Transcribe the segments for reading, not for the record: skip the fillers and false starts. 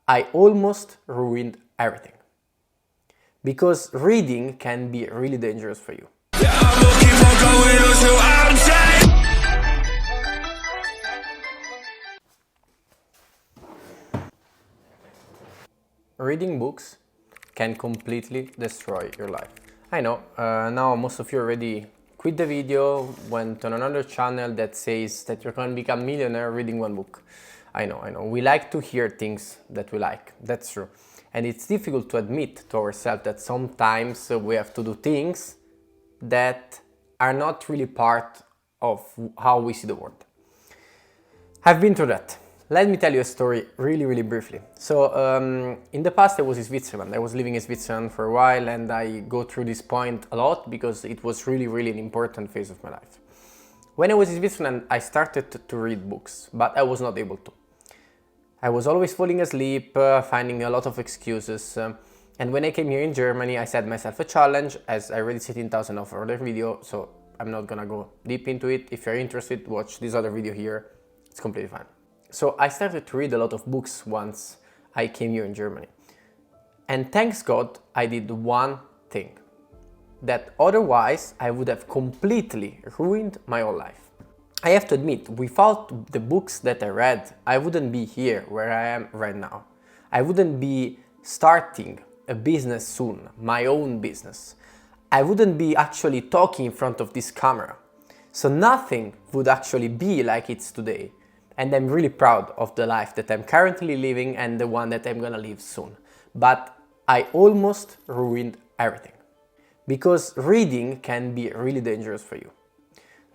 I almost ruined everything. Because reading can be really dangerous for you. Reading books can completely destroy your life. I know, now most of you already quit the video, went on another channel that says that you're going to become a millionaire reading one book. I know. We like to hear things that we like, that's true. And it's difficult to admit to ourselves that sometimes we have to do things that are not really part of how we see the world. I've been through that. Let me tell you a story really briefly. So in the past I was in Switzerland. I was living in Switzerland for a while, and I go through this point a lot because it was really an important phase of my life. When I was in Switzerland, I started to read books, but I was not able to. I was always falling asleep, finding a lot of excuses. And when I came here in Germany, I set myself a challenge, as I already said in 1000 of other video, so I'm not gonna go deep into it. If you're interested, watch this other video here. It's completely fine. So I started to read a lot of books once I came here in Germany. And thanks God, I did one thing that otherwise I would have completely ruined my whole life. I have to admit, without the books that I read, I wouldn't be here where I am right now. I wouldn't be starting a business soon, my own business. I wouldn't be actually talking in front of this camera. So nothing would actually be like it's today. And I'm really proud of the life that I'm currently living and the one that I'm gonna live soon. But I almost ruined everything. Because reading can be really dangerous for you.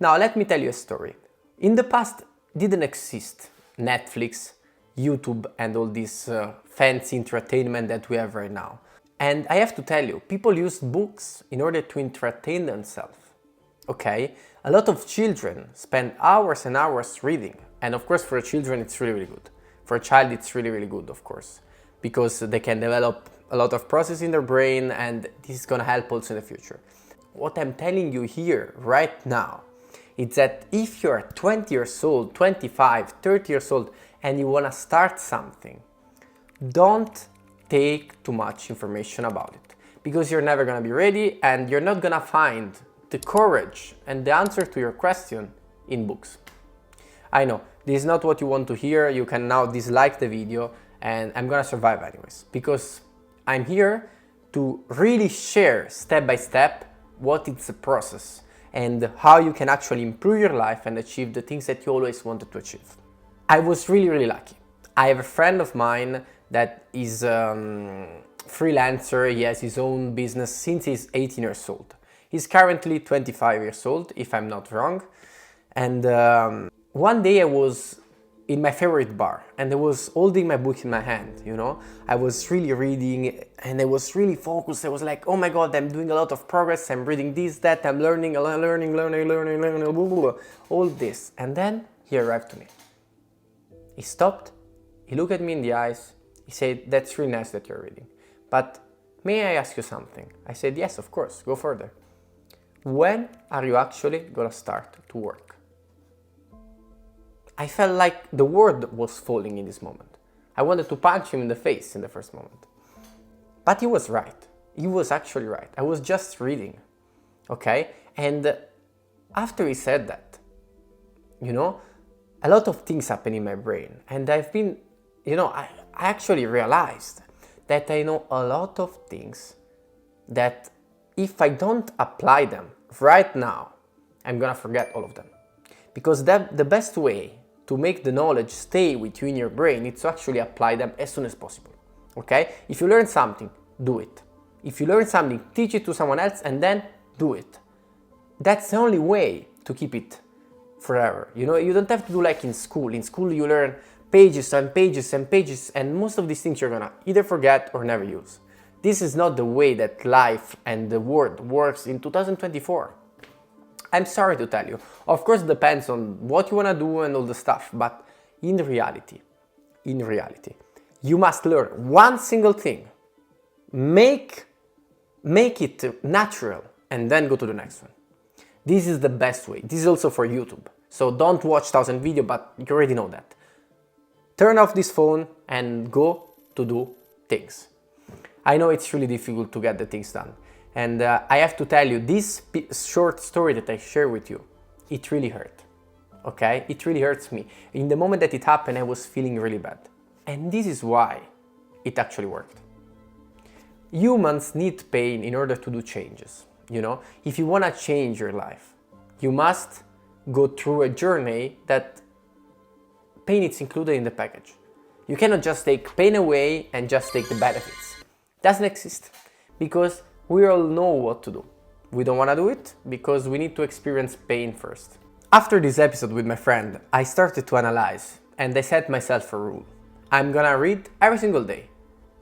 Now let me tell you a story. In the past didn't exist Netflix, YouTube and all this fancy entertainment that we have right now. And I have to tell you, people used books in order to entertain themselves. Okay? A lot of children spend hours and hours reading. And of course, for children, it's really good. For a child, it's really good, of course, because they can develop a lot of process in their brain, and this is gonna help also in the future. What I'm telling you here, right now, is that if you're 20 years old, 25, 30 years old, and you wanna start something, don't take too much information about it, because you're never gonna be ready, and you're not gonna find the courage and the answer to your question in books. I know, this is not what you want to hear. You can now dislike the video, and I'm gonna survive anyways, because I'm here to really share step by step what it's a process and how you can actually improve your life and achieve the things that you always wanted to achieve. I was really lucky. I have a friend of mine that is freelancer. He has his own business since he's 18 years old. He's currently 25 years old, if I'm not wrong. And one day I was in my favorite bar and I was holding my book in my hand, you know. I was really reading and I was really focused. I was like, oh my God, I'm doing a lot of progress. I'm reading this, that, I'm learning, blah, blah, all this. And then he arrived to me. He stopped, he looked at me in the eyes. He said, that's really nice that you're reading, but may I ask you something? I said, yes, of course, go further. When are you actually gonna start to work? I felt like the world was falling in this moment. I wanted to punch him in the face in the first moment. But he was right. He was actually right. I was just reading, okay? And after he said that, you know, a lot of things happened in my brain. And I've been, you know, I actually realized that I know a lot of things that if I don't apply them right now, I'm gonna forget all of them. Because the best way to make the knowledge stay with you in your brain is to actually apply them as soon as possible, okay? If you learn something, do it. If you learn something, teach it to someone else and then do it. That's the only way to keep it forever. You know, you don't have to do like in school. In school you learn pages and pages and pages, and most of these things you're gonna either forget or never use. This is not the way that life and the world works in 2024. I'm sorry to tell you. Of course, it depends on what you want to do and all the stuff, but in reality, you must learn one single thing. Make it natural and then go to the next one. This is the best way. This is also for YouTube. So don't watch 1000 videos, but you already know that. Turn off this phone and go to do things. I know it's really difficult to get the things done. And I have to tell you, this short story that I share with you, it really hurt. Okay? It really hurts me. In the moment that it happened, I was feeling really bad. And this is why it actually worked. Humans need pain in order to do changes. You know, if you want to change your life, you must go through a journey that pain is included in the package. You cannot just take pain away and just take the benefits. Doesn't exist, because we all know what to do. We don't want to do it because we need to experience pain first. After this episode with my friend, I started to analyze and I set myself a rule. I'm gonna read every single day.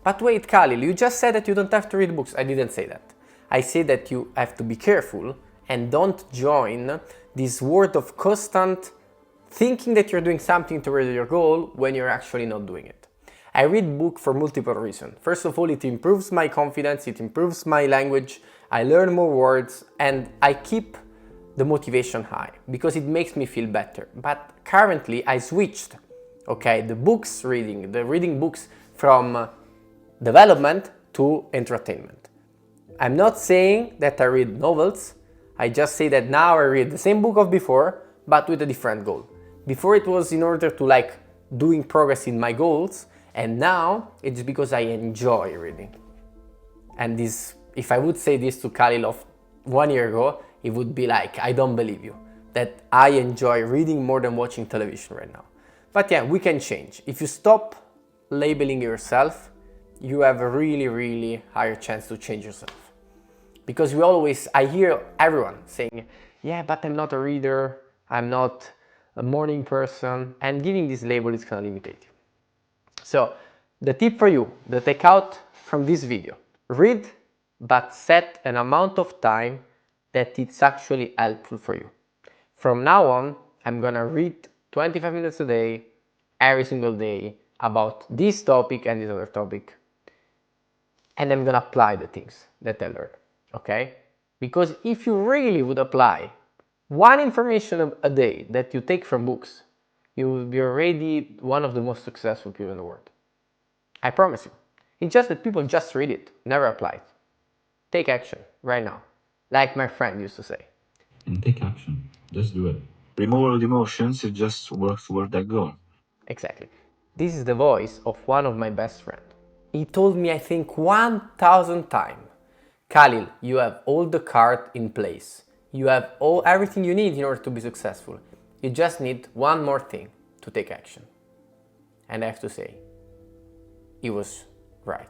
But wait, Khalil, you just said that you don't have to read books. I didn't say that. I say that you have to be careful and don't join this world of constant thinking that you're doing something toward your goal when you're actually not doing it. I read books for multiple reasons. First of all, it improves my confidence, it improves my language, I learn more words, and I keep the motivation high because it makes me feel better. But currently I switched, okay, the reading books from development to entertainment. I'm not saying that I read novels, I just say that now I read the same book of before, but with a different goal. Before it was in order to doing progress in my goals, and now it's because I enjoy reading. And this, if I would say this to Khalil of 1 year ago, it would be like, I don't believe you, that I enjoy reading more than watching television right now. But yeah, we can change. If you stop labeling yourself, you have a really higher chance to change yourself. Because I hear everyone saying, yeah, but I'm not a reader, I'm not a morning person, and giving this label is gonna limit you. So the tip for you, the takeout from this video, read, but set an amount of time that it's actually helpful for you. From now on, I'm gonna read 25 minutes a day, every single day, about this topic and this other topic. And I'm gonna apply the things that I learned, okay? Because if you really would apply one information a day that you take from books, you will be already one of the most successful people in the world. I promise you. It's just that people just read it, never apply it. Take action right now, like my friend used to say. And take action. Just do it. Remove all the emotions, it just works toward that goal. Exactly. This is the voice of one of my best friends. He told me, I think, 1,000 times, Khalil, you have all the cards in place. You have everything you need in order to be successful. You just need one more thing to take action. And I have to say, he was right.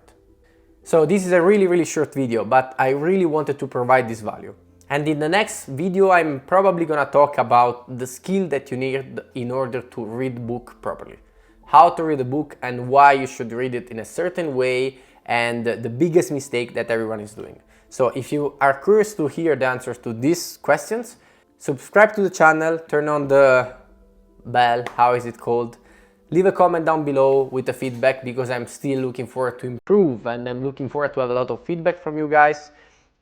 So this is a really short video, but I really wanted to provide this value. And in the next video, I'm probably gonna talk about the skill that you need in order to read book properly. How to read a book and why you should read it in a certain way, and the biggest mistake that everyone is doing. So if you are curious to hear the answers to these questions, subscribe to the channel, turn on the bell, how is it called? Leave a comment down below with the feedback, because I'm still looking forward to improve and I'm looking forward to have a lot of feedback from you guys.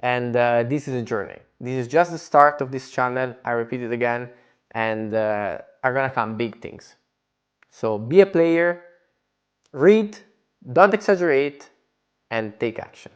And this is a journey. This is just the start of this channel. I repeat it again, and are gonna come big things. So be a player, read, don't exaggerate, and take action.